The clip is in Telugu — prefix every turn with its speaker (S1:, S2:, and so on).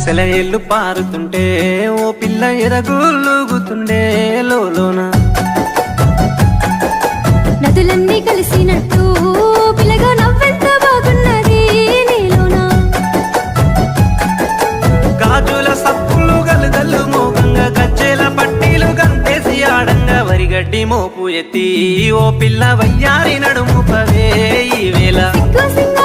S1: సెలయేళ్ళు పారుతుంటే ఓ పిల్ల ఎరగులుగుతుండే లోన
S2: నదులన్నీ కలిసినట్టు పిల్లగా నవ్వెంత బాగున్నది నీలోనా
S1: గాజుల సప్పులు గలుగల్లు మోగంగా గజ్జెల పట్టీలు గంతేసి ఆడంగా వరిగడ్డి మోపు ఎత్తి ఓ పిల్ల వయ్యారి నడుము పవే ఈ వేళ
S2: సిగ్గు